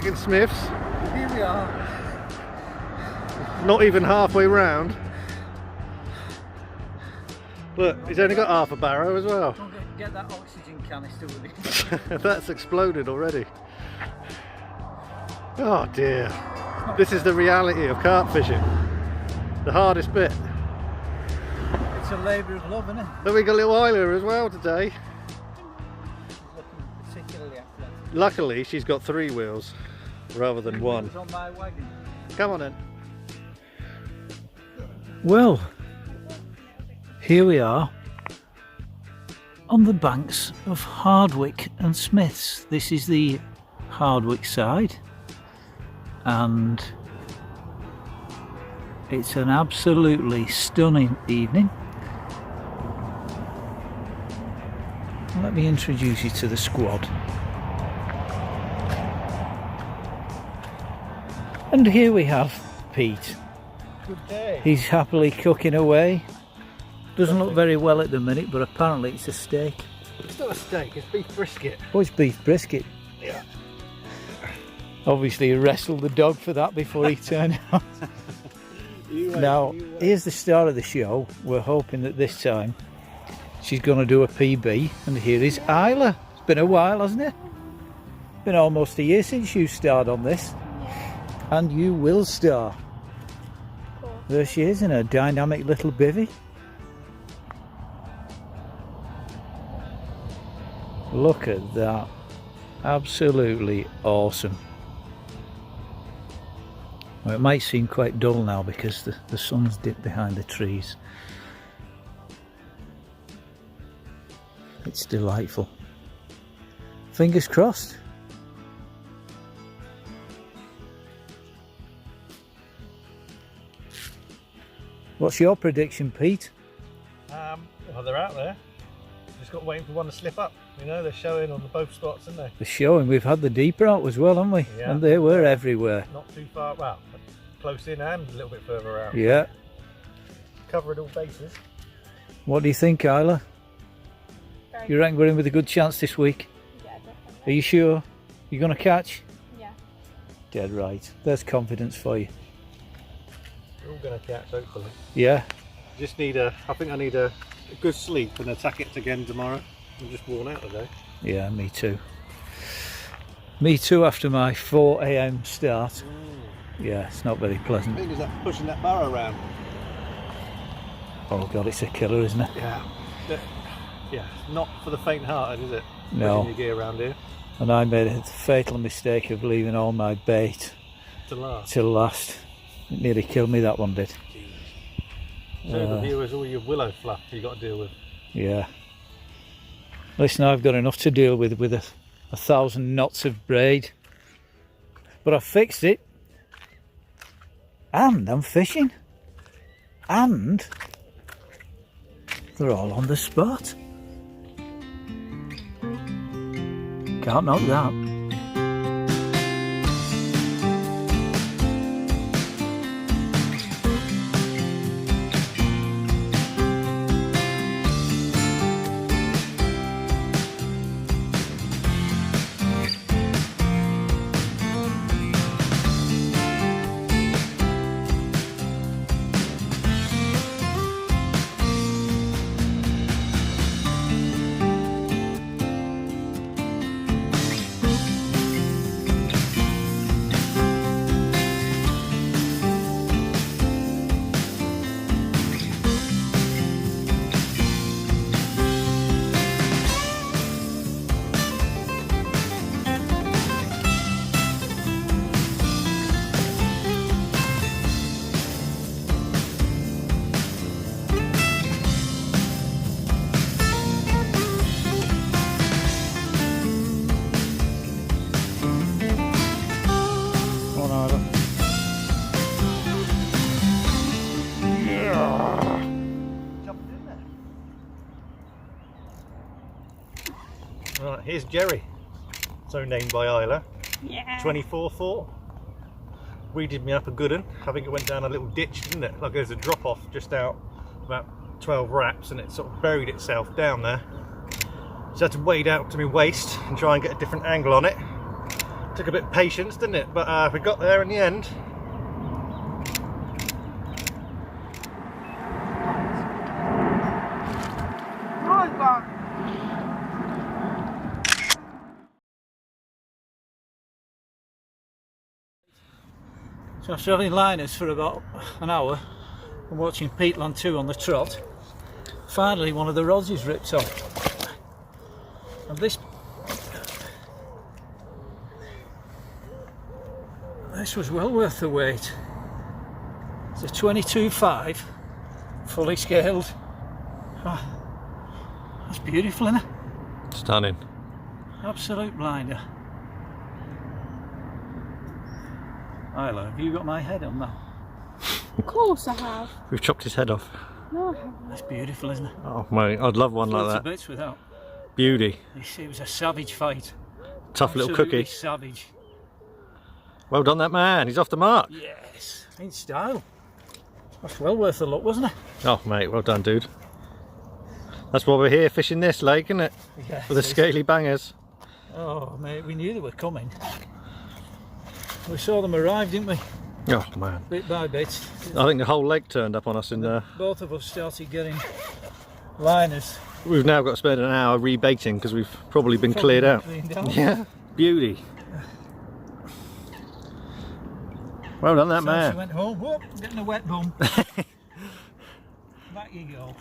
Hardwick and Smiths. Here we are. Not even halfway round. Look, he's only got half a barrow as well. Don't get that oxygen canister with it. That's exploded already. Oh dear. This is the reality of carp fishing. The hardest bit. It's a labour of love, isn't it? Then we got little Isla as well today. She's looking particularly athletic. Luckily, she's got 3 wheels rather than 1. It's on my wagon. Come on then. Well, here we are on the banks of Hardwick and Smiths. This is the Hardwick side, and it's an absolutely stunning evening. Let me introduce you to the squad. And here we have Pete. Good day. He's happily cooking away. Doesn't look very well at the minute, but apparently it's a steak. It's not a steak, it's beef brisket. Oh, it's beef brisket. Yeah. Obviously he wrestled the dog for that before he turned out. Now, here's the start of the show. We're hoping that this time she's going to do a PB, and here is Isla. It's been a while, hasn't it? Been almost a year since you starred on this. And you will star. There she is in a dynamic little bivvy. Look at that. Absolutely awesome. Well, it might seem quite dull now because the sun's dipped behind the trees. It's delightful. Fingers crossed. What's your prediction, Pete? Well, they're out there. Just got waiting for one to slip up. You know, they're showing on the both spots, aren't they? They're showing. We've had the deeper out as well, haven't we? Yeah. And they were everywhere. Not too far, well, close in and a little bit further out. Yeah. Covering all bases. What do you think, Isla? You reckon we're in with a good chance this week? Yeah, definitely. Are you sure? You're going to catch? Yeah. Dead right. There's confidence for you. We're all going to catch, hopefully. Yeah. Just need I think I need a good sleep and attack it again tomorrow. I'm just worn out today. Yeah, me too. Me too after my 4 AM start. Yeah, it's not very pleasant. I think is that pushing that barrow around. Oh God, it's a killer, isn't it? Yeah. Yeah, not for the faint-hearted, is it? No. Pushing your gear around here. And I made a fatal mistake of leaving all my bait To last. till last. It nearly killed me, that one did. Show the viewers all your willow fluff you got to deal with. Yeah. Listen, I've got enough to deal with a 1,000 knots of braid. But I've fixed it. And I'm fishing. And they're all on the spot. Can't knock that. Right, here's Jerry, so named by Isla. Yeah. 24-4. Weeded me up a good one. I think it went down a little ditch, didn't it? Like there's a drop off just out about 12 wraps and it sort of buried itself down there. So I had to wade out to my waist and try and get a different angle on it. Took a bit of patience, didn't it? But we got there in the end. So after having liners for about an hour and watching peatland 2 on the trot, finally one of the rods is ripped off. And this was well worth the wait. It's a 22.5, fully scaled. Oh, that's beautiful, isn't it? Stunning. Absolute blinder. Isla, have you got my head on that? Of course I have. We've chopped his head off. No, I haven't. That's beautiful, isn't it? Oh mate, I'd love one like that. Bits without. Beauty. It was a savage fight. Tough little Absolutely cookie. Savage. Well done, that man. He's off the mark. Yes, in style. That's well worth the look, wasn't it? Oh mate, well done, dude. That's why we're here fishing this lake, isn't it? Yes, For the scaly bangers. Oh mate, we knew they were coming. We saw them arrive, didn't we? Oh man. Bit by bit. I think the whole lake turned up on us in there. Both of us started getting liners. We've now got to spend an hour rebaiting because we've probably been cleared out. Yeah, beauty. Well done, that So man. she went home, whoop, getting a wet bum. Back you go.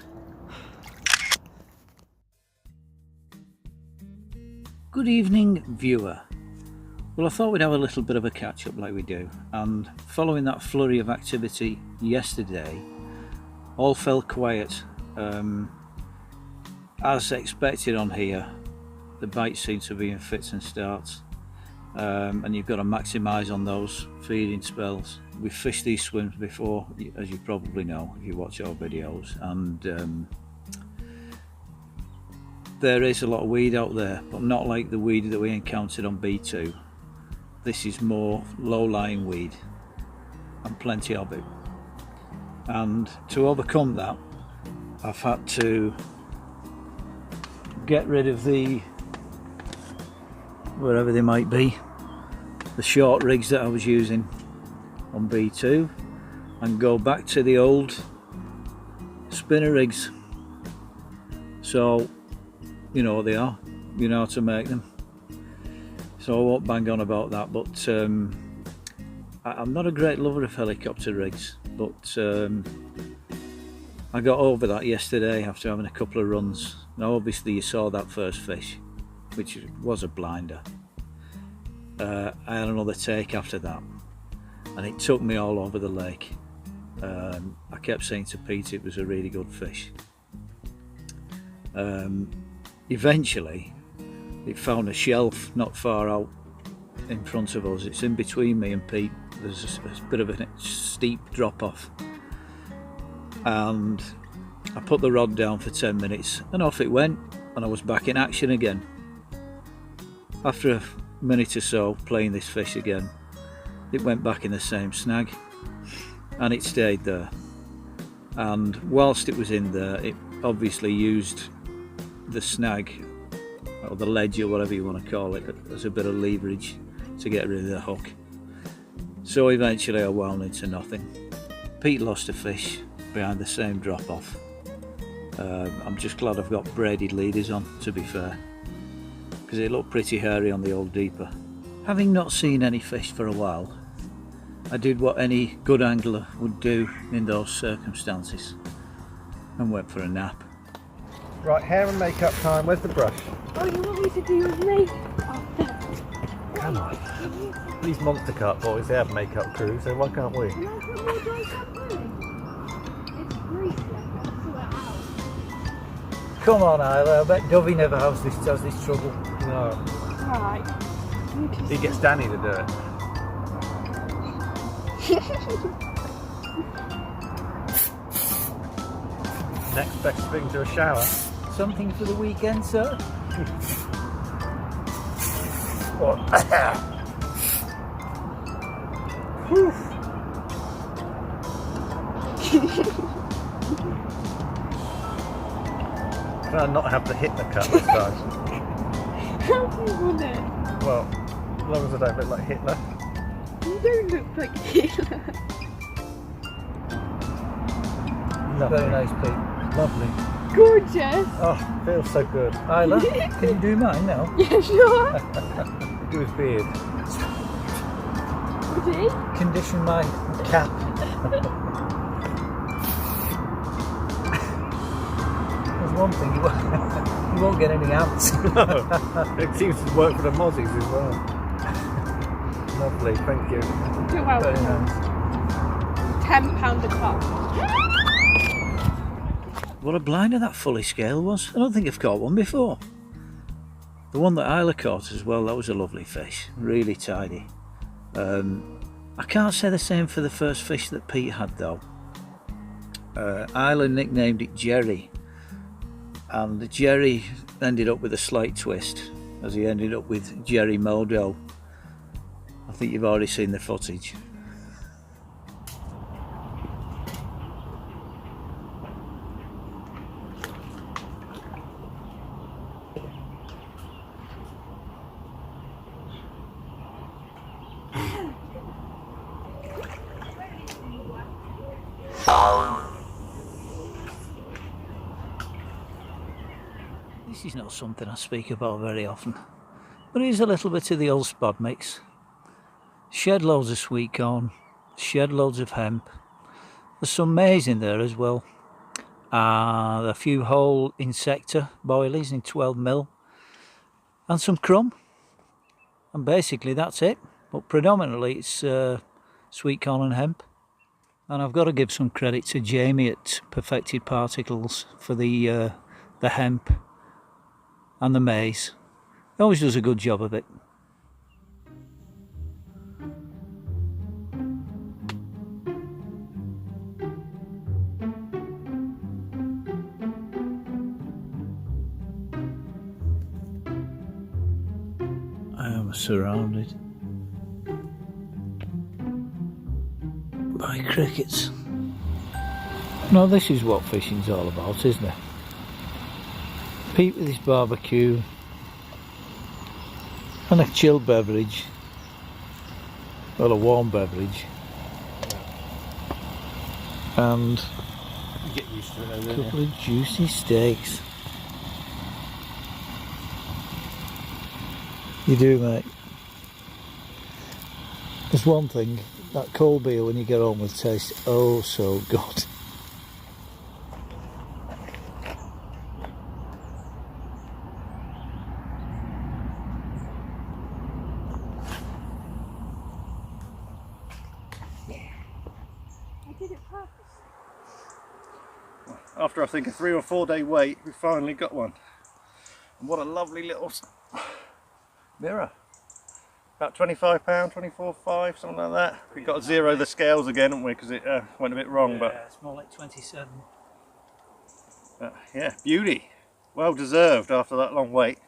Good evening, viewer. Well, I thought we'd have a little bit of a catch up like we do, and following that flurry of activity yesterday, all fell quiet. As expected on here, the bites seem to be in fits and starts, and you've got to maximise on those feeding spells. We've fished these swims before, as you probably know if you watch our videos, and there is a lot of weed out there, but not like the weed that we encountered on B2. This is more low-lying weed, and plenty of it. And to overcome that, I've had to get rid of the, wherever they might be, the short rigs that I was using on B2, and go back to the old spinner rigs. So you know what they are, you know how to make them. So I won't bang on about that, but I'm not a great lover of helicopter rigs, but I got over that yesterday after having a couple of runs. Now obviously you saw that first fish, which was a blinder. I had another take after that, and it took me all over the lake. I kept saying to Pete it was a really good fish. Eventually it found a shelf not far out in front of us. It's in between me and Pete. There's a bit of a steep drop off, and I put the rod down for 10 minutes and off it went, and I was back in action again. After a minute or so playing this fish again, it went back in the same snag, and it stayed there. And whilst it was in there, it obviously used the snag, or the ledge, or whatever you want to call it, as a bit of leverage to get rid of the hook. So eventually I wound into nothing. Pete lost a fish behind the same drop off. I'm just glad I've got braided leaders on, to be fair, because it looked pretty hairy on the old deeper. Having not seen any fish for a while, I did what any good angler would do in those circumstances and went for a nap. Right, hair and makeup time. Where's the brush? Oh, you want me to do with me? Oh, Come on. These monster carp boys, they have makeup crew, so why can't we? Can I put more dry cup in? It's greasy, I can sort it out. Come on, Isla, I bet Dovey never has this trouble. No. Right. He gets Danny to do it. Next best thing to a shower. Something for the weekend, sir? Try not have to hit the cut this time. How do you want it? Well, long as I don't look like Hitler. You don't look like Hitler. Lovely. Very nice, Pete. Lovely. Gorgeous. Oh, feels so good. Isla, can you do mine now? Yeah, sure. Do his beard. Would he? Condition my cap. There's one thing, you won't get any ants. No, it seems to work for the mozzies as well. Lovely, thank you. You're Very welcome. nice. £10 a pop. What a blinder that fully scale was. I don't think I've caught one before. The one that Isla caught as well, that was a lovely fish. Really tidy. I can't say the same for the first fish that Pete had though. Isla nicknamed it Jerry. And Jerry ended up with a slight twist as he ended up with Jerry Modo. I think you've already seen the footage. This is not something I speak about very often, but it is a little bit of the old spod mix. Shed loads of sweet corn, shed loads of hemp. There's some maize in there as well. A few whole insecta boilies in 12mm and some crumb. And basically that's it. But predominantly it's sweet corn and hemp. And I've got to give some credit to Jamie at Perfected Particles for the hemp and the maize. He always does a good job of it. I am surrounded by crickets. Now this is what fishing's all about, isn't it? Pete with his barbecue and a chilled beverage, well, a warm beverage, and You get used to it, a don't couple of juicy steaks. You do, mate. There's one thing, that cold beer when you get home will taste oh so good. After I think a 3 or 4 day wait, we finally got one. And what a lovely little mirror. About £25, 24.5, something like that. We've got to zero the scales again, haven't we? Because it went a bit wrong, Yeah, it's more like 27. But yeah, beauty. Well deserved after that long wait.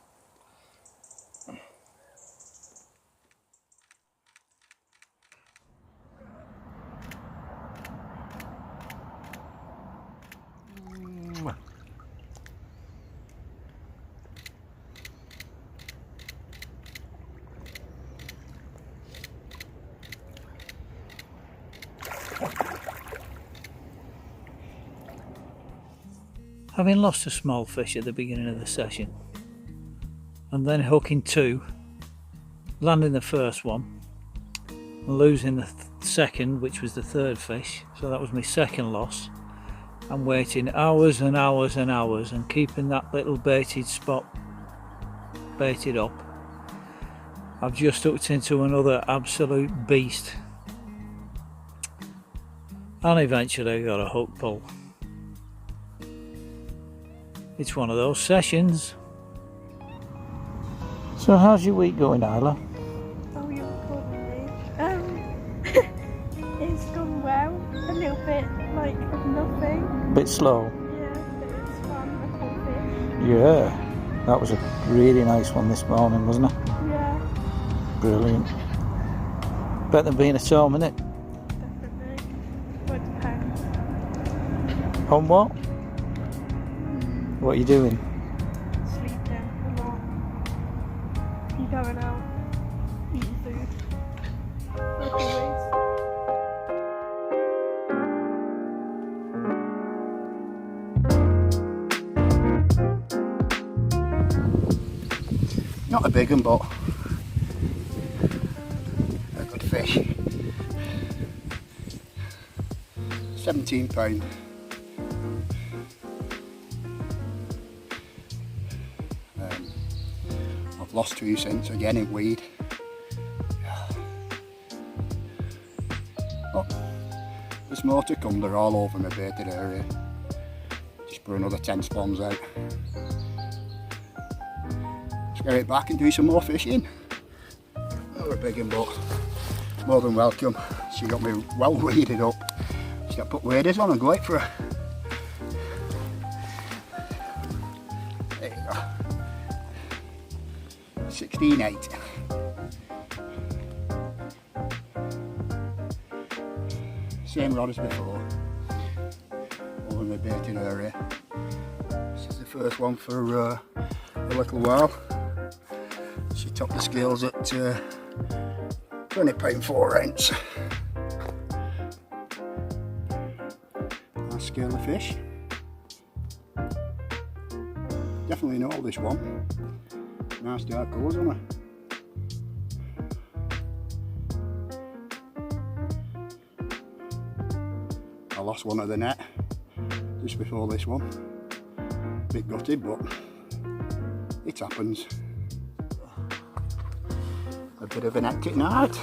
Having lost a small fish at the beginning of the session and then hooking two, landing the first one and losing the second, which was the third fish, so that was my second loss, and waiting hours and hours and hours and keeping that little baited spot baited up, I've just hooked into another absolute beast and eventually got a hook pull. It's one of those sessions. So how's your week going, Isla? Oh, you're calling me. It's gone well. A little bit like of nothing. A bit slow? Yeah, but it's fun. I caught fish. Yeah. That was a really nice one this morning, wasn't it? Yeah, Brilliant. Better than being at home, innit? definitely. Well, it depends. On what? What are you doing? Sleeping a lot. You going out, eating Not a big one, but a good fish. £17. I've lost 2 cents again in weed. Oh, there's more to come, they're all over my baited area. Just put another 10 spawns out. Let's get it back and do some more fishing. Another big one, but more than welcome. She got me well weeded up. Just got to put waders on and go out for her. There you go. 16.8. Same rod as before. Over my baited area. This is the first one for a little while. She topped the scales at £20 4 ounce. Nice scale of fish. Definitely know this one. Nice dark colours on her. I lost one at the net just before this one. Bit gutted, but it happens. A bit of an hectic night.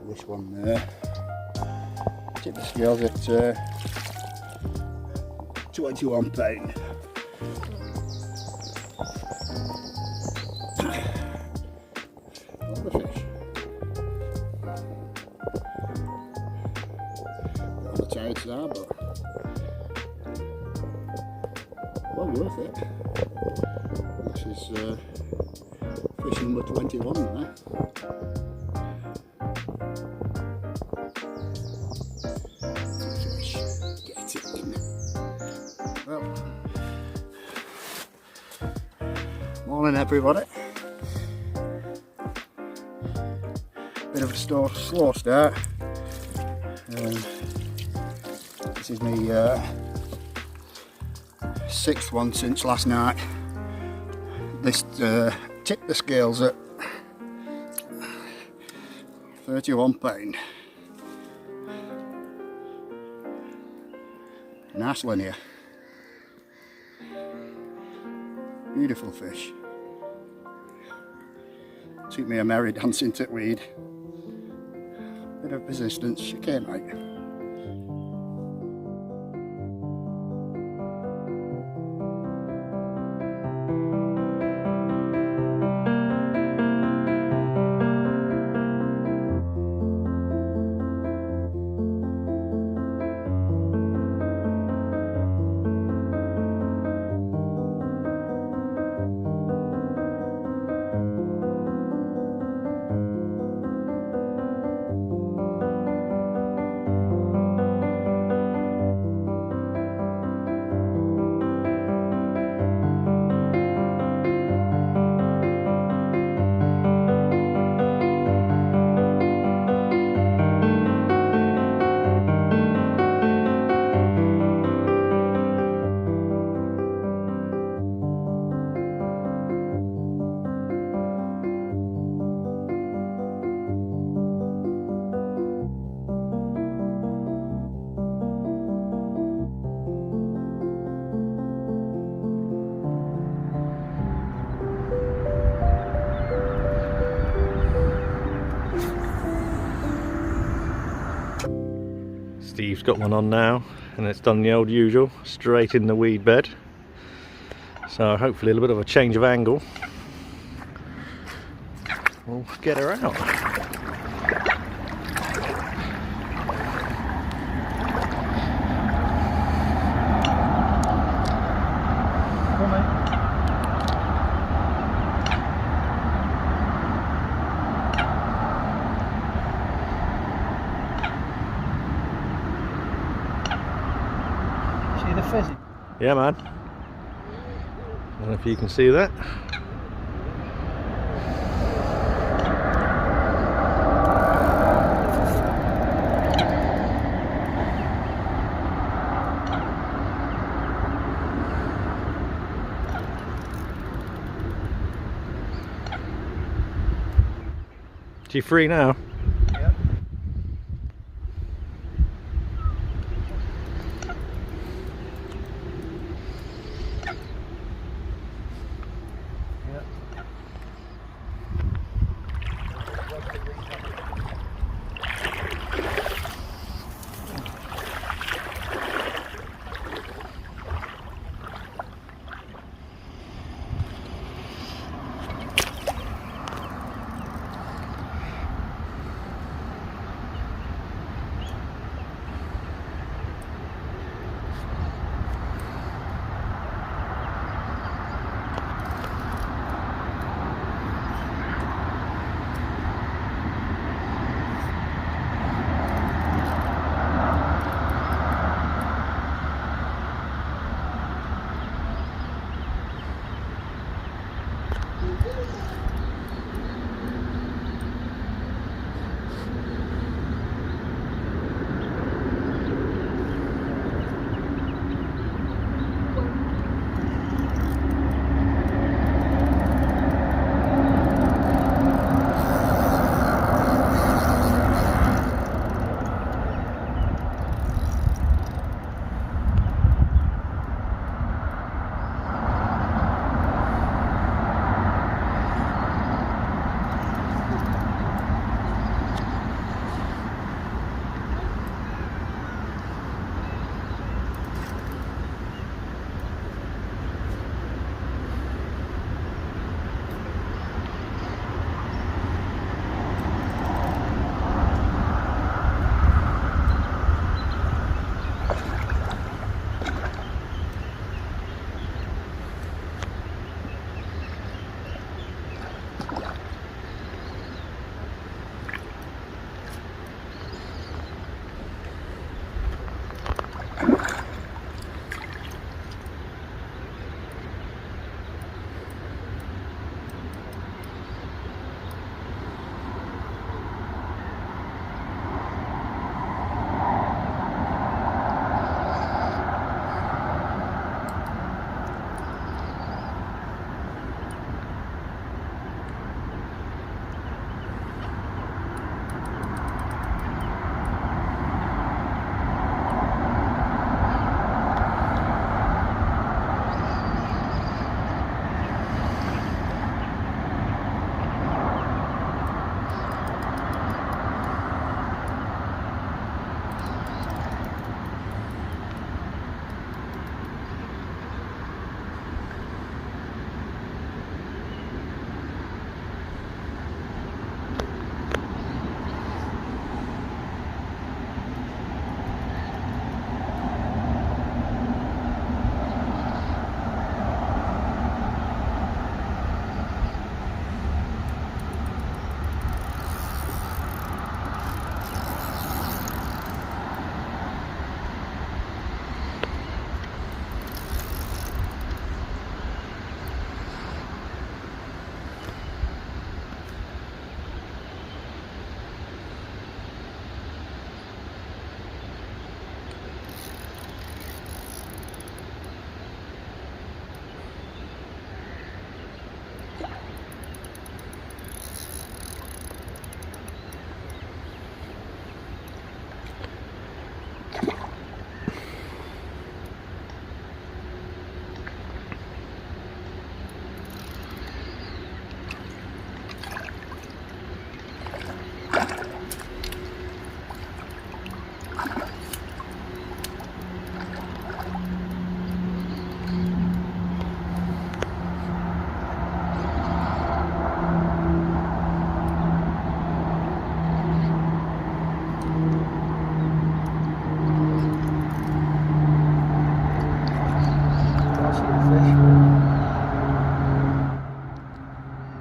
This one there. Tipped the scales at £21. All the fish. All the tides there, but well worth it. This is fish number 21 there. Fish, get it in. Well, morning everybody. Bit of a slow start. This is my 6th one since last night. This tipped the scales at £31. Nice linear. Beautiful fish. Took me a merry dancing to weed. Bit of persistence, she came out. Steve's got one on now, and it's done the old usual, straight in the weed bed. So hopefully a little bit of a change of angle will get her out. Yeah, man. I don't know if you can see that. you free now? Yep.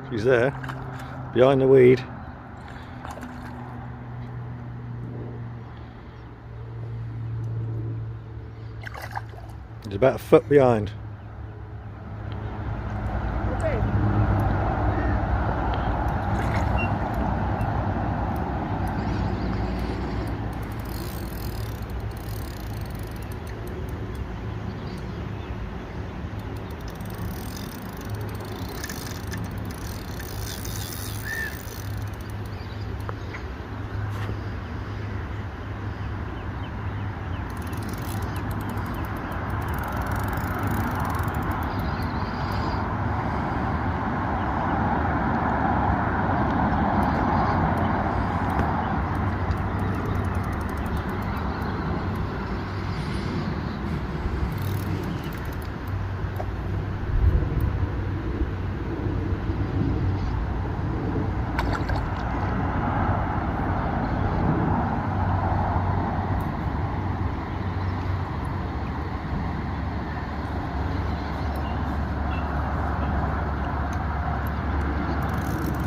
She's there, behind the weed. She's about a foot behind.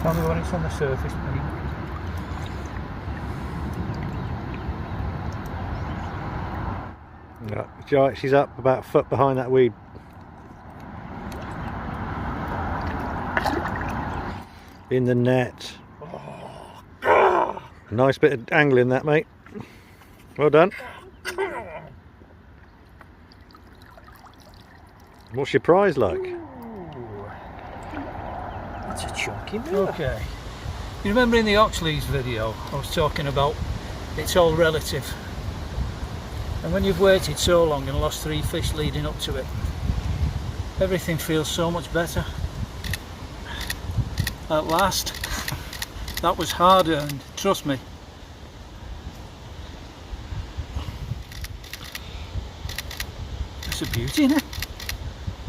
Only when it's on the surface, mate. Yeah, she's up about a foot behind that weed. In the net. Nice bit of angling that, mate. Well done. What's your prize like? That's a chunky mirror. Okay. You remember in the Oxley's video I was talking about it's all relative. And when you've waited so long and lost 3 fish leading up to it, everything feels so much better. At last. That was hard earned, trust me. That's a beauty, isn't it?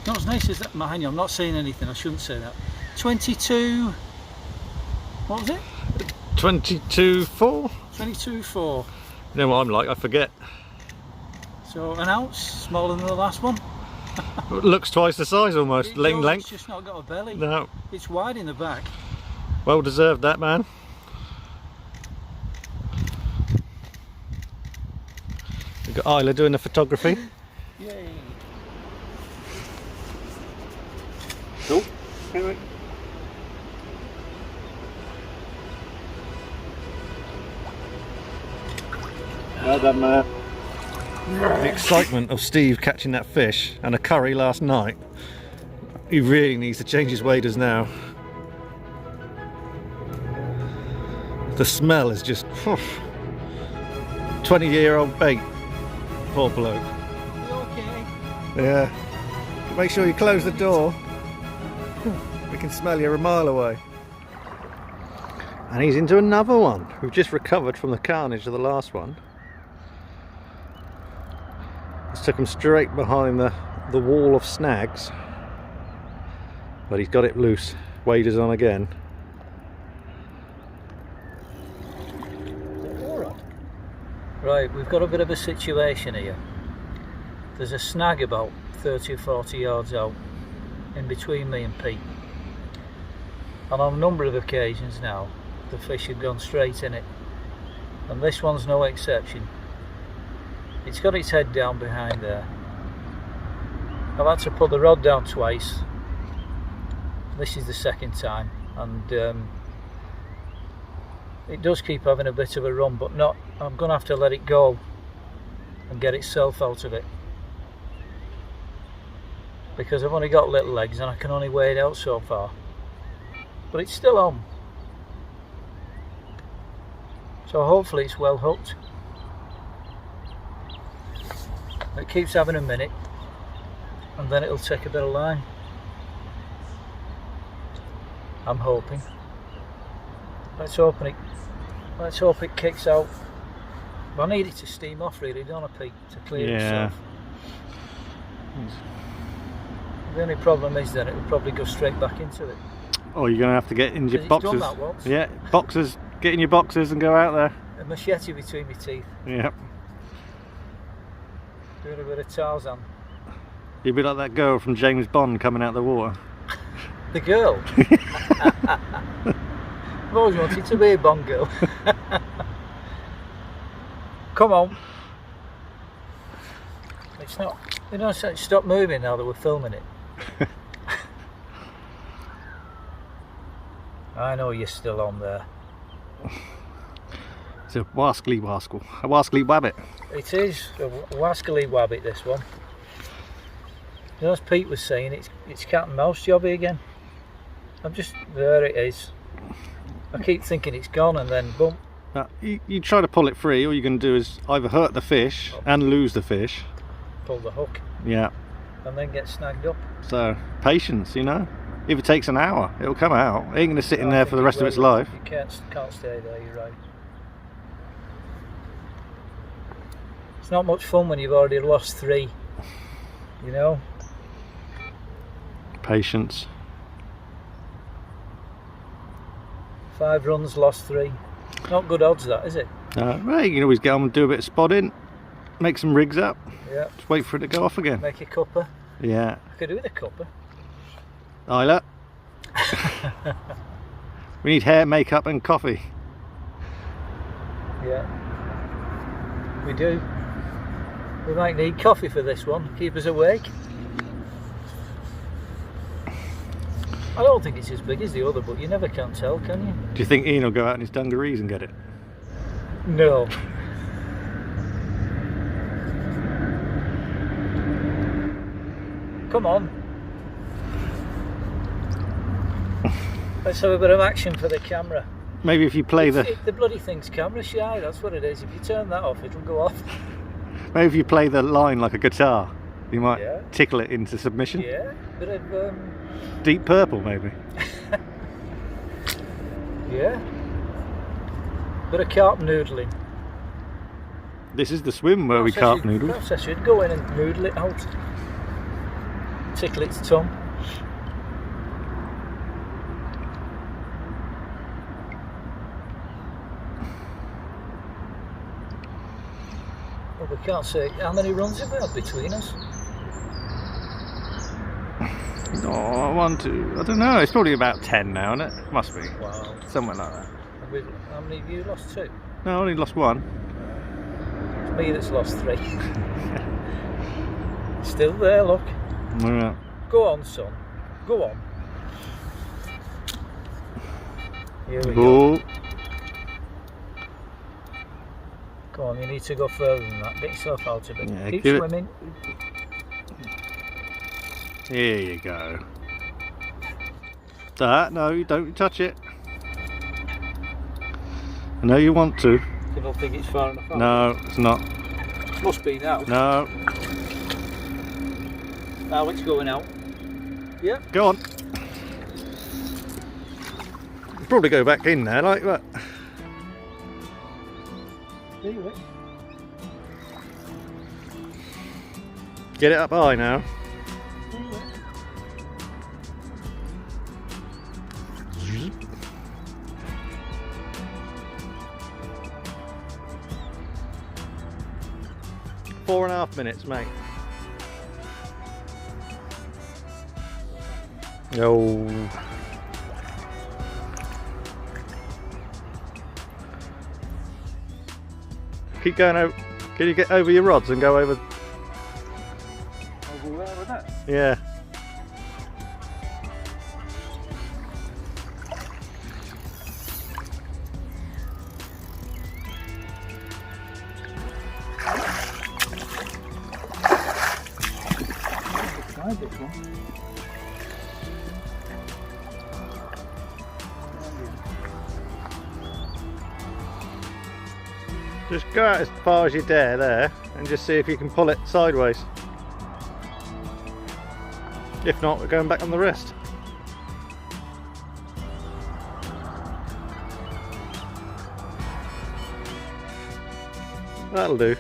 Not as nice as that, mind you, I'm not saying anything, I shouldn't say that. 22, what was it? 22.4? 22.4. You know what I'm like, I forget. So an ounce, smaller than the last one. It looks twice the size almost, length. It's just not got a belly. No. It's wide in the back. Well deserved that, man. We've got Isla doing the photography. Yay. Cool. Anyway. Well done, man. The excitement of Steve catching that fish and a curry last night. He really needs to change his waders now. The smell is just 20-year-old bait. Poor bloke. You okay? Yeah. Make sure you close the door. We can smell you a mile away. And he's into another one. We've just recovered from the carnage of the last one. This took him straight behind the wall of snags. But he's got it loose. Waders on again. Right, we've got a bit of a situation here. There's a snag about 30 or 40 yards out in between me and Pete. And on a number of occasions now, the fish have gone straight in it. And this one's no exception. It's got its head down behind there. I've had to put the rod down twice. This is the second time. And it does keep having a bit of a run, but not. I'm going to have to let it go and get itself out of it, because I've only got little legs and I can only weigh it out so far, but it's still on, so hopefully it's well hooked. It keeps having a minute and then it'll take a bit of line. I'm hoping. Let's hope it kicks out. But I need it to steam off really, don't I, Pete, to clear itself. The only problem is that it will probably go straight back into it. Oh, you're going to have to get in your boxers. It's done that once. Yeah, boxers. Get in your boxers and go out there. A machete between my teeth. Yep. Doing a bit of Tarzan. You'd be like that girl from James Bond coming out of the water. The girl? I've always wanted to be a Bond girl. Come on. It's not, you know, stop moving now that we're filming it. I know you're still on there. It's a wascally wascal. A wascally wabbit. It is a wascally wabbit, this one. You know, as Pete was saying, it's cat and mouse jobby again. There it is. I keep thinking it's gone and then boom. You try to pull it free, all you can do is either hurt the fish and lose the fish. Pull the hook. Yeah. And then get snagged up. So, patience, you know. If it takes an hour, it'll come out. It ain't going to sit in there for the rest of its life. You can't stay there, you're right. It's not much fun when you've already lost 3, you know. Patience. 5 runs, lost 3. Not good odds, that, is it? Well, you can always get on and do a bit of spotting, make some rigs up. Yeah. Just wait for it to go off again. Make a cuppa. Yeah. I could do with a cuppa. Isla. We need hair, makeup and coffee. Yeah, we do. We might need coffee for this one, keep us awake. I don't think it's as big as the other, but you never can tell, can you? Do you think Ian will go out in his dungarees and get it? No. Come on. Let's have a bit of action for the camera. Maybe if you play The bloody thing's camera shy, that's what it is. If you turn that off, it'll go off. Maybe if you play the line like a guitar, you might Yeah. tickle it into submission. Yeah, bit of Deep Purple, maybe. yeah. Bit of carp noodling. This is the swim where we carp noodle. Perhaps I should go in and noodle it out. Tickle its tongue. Well, we can't say how many runs have we had between us. Oh, 1, 2, I don't know, it's probably about 10 now, isn't it? Must be. Wow. Somewhere like that. How many have you lost? 2? No, I only lost 1. It's me that's lost 3. Still there, look. Yeah. Go on, son. Go on. Here we go. Oh, Come on, you need to go further than that. Get yourself out of it. Yeah, Keep give it- swimming. here you go. That, no, you don't touch it. I know you want to. You don't think it's far enough out? No, it's not. Must be now. No, Now it's going out. Yeah. go on. Probably go back in there like that. There you go. Get it up high now. There you go. 4.5 minutes, mate. Oh. Keep going over. Can you get over your rods and go over? Over where with that? Yeah. Try this one. Just go out as far as you dare there and just see if you can pull it sideways. If not, we're going back on the rest. That'll do.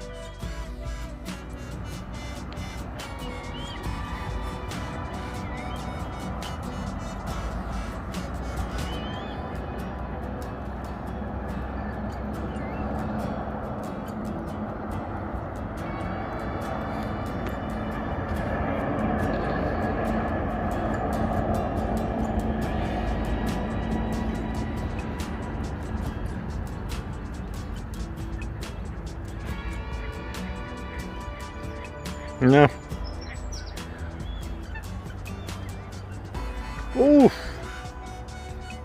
No. Oof.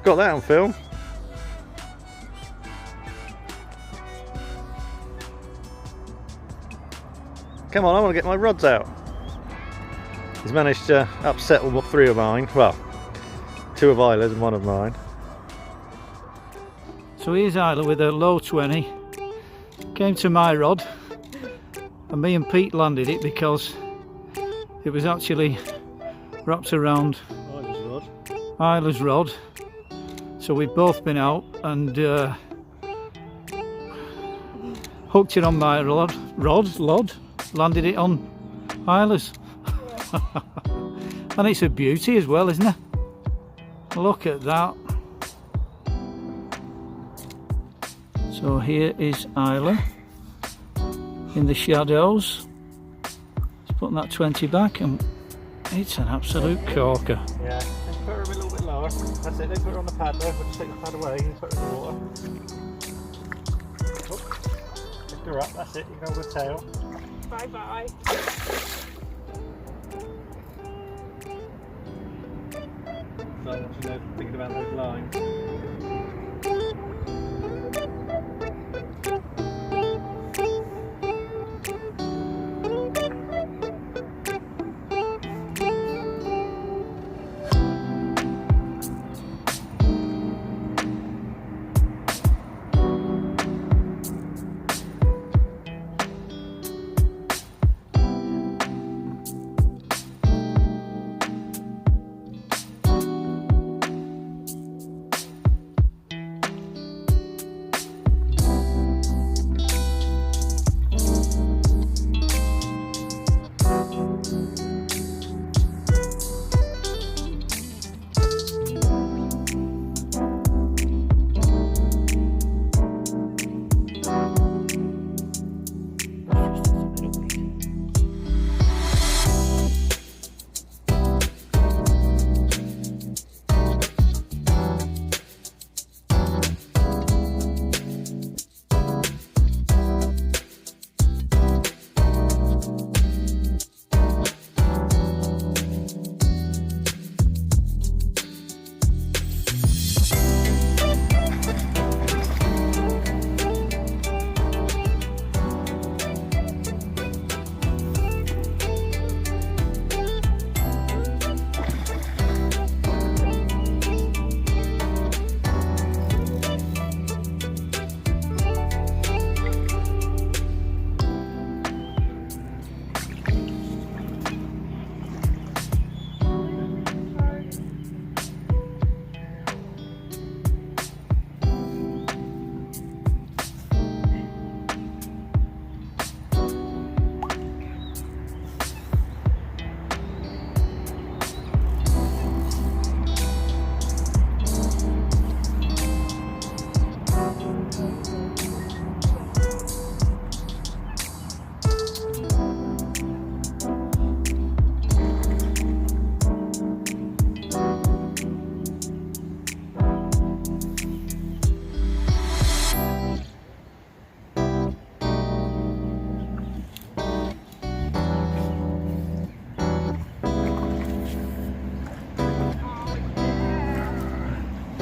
Got that on film. Come on, I want to get my rods out. He's managed to upset all 3 of mine. Well, 2 of Isla's and 1 of mine. So here's Isla with a low 20. Came to my rod. And me and Pete landed it because it was actually wrapped around Isla's rod. So we've both been out and hooked it on my rod, landed it on Isla's. And it's a beauty as well, isn't it? Look at that. So here is Isla in the shadows. Just putting that 20 back and it's an absolute corker. Yeah, put her a little bit lower. nice. That's it, don't put her on the pad though, but just take the pad away and put her in the water. Oh, lift her up, that's it, you can hold the tail. Bye bye. So I want you to know, thinking about those lines.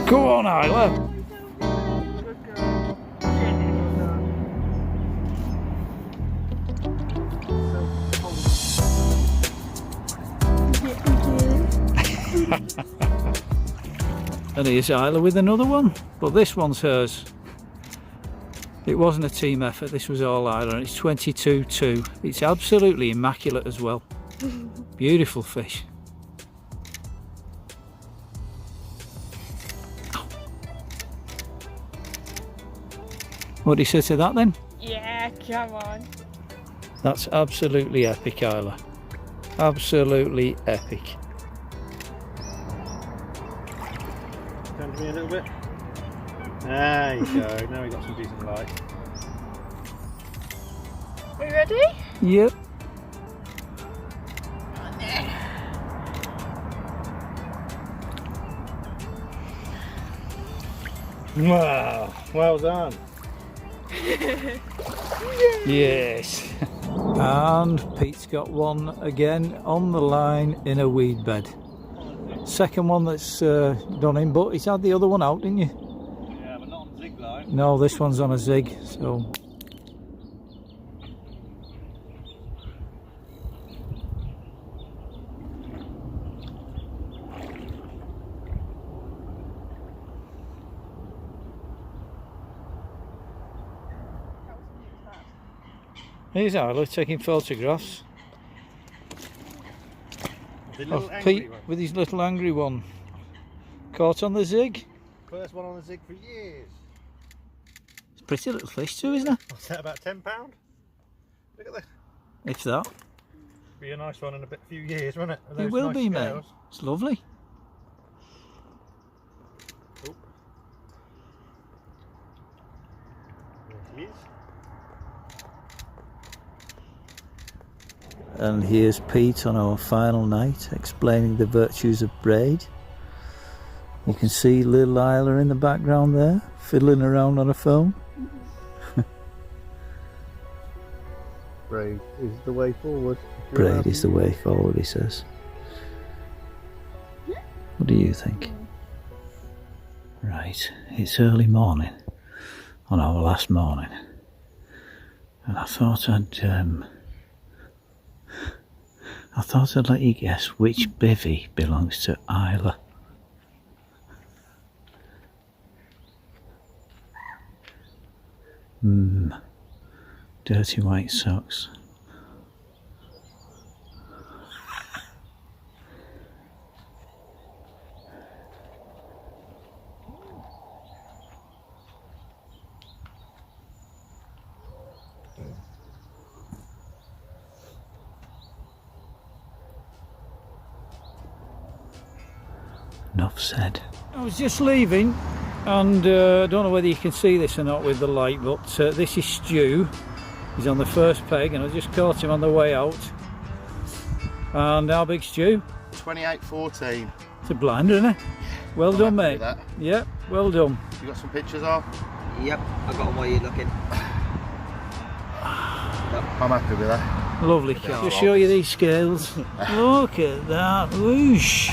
Go on, Isla. And here's Isla with another one, but this one's hers. It wasn't a team effort, this was all Isla, and it's 22-2. It's absolutely immaculate as well. Beautiful fish. What do you say to that then? Yeah, come on. That's absolutely epic, Isla. Absolutely epic. Turn to me a little bit. There you go, now we got some decent light. Are you ready? Yep. Wow, well done. Yes. And Pete's got one again on the line in a weed bed. Second one that's done him, but he's had the other one out, didn't you? Yeah, but not on the zig line. No, this one's on a zig, so. Here's Isla taking photographs of Pete with his little angry one. Caught on the zig. First one on the zig for years. It's a pretty little fish too, isn't it? What's that, about £10? Look at that. If that. Be a nice one in a few years, won't it? It will be, mate. It's lovely. Oh. There he is. And here's Pete on our final night explaining the virtues of braid. You can see little Isla in the background there, fiddling around on a phone. Braid is the way forward. Braid is the way forward, he says. What do you think? Right, it's early morning on our last morning, and I thought I'd let you guess which bivvy belongs to Isla. Dirty white socks. Enough said. I was just leaving, and I don't know whether you can see this or not with the light, but this is Stu. He's on the first peg, and I just caught him on the way out. And how big, Stu? 28.14. It's a blinder, isn't it? Well done, mate. That. Yep, well done. You got some pictures of? Yep, I got them while you're looking. I'm happy with that. Lovely car. Just show you these scales. Look at that. Whoosh.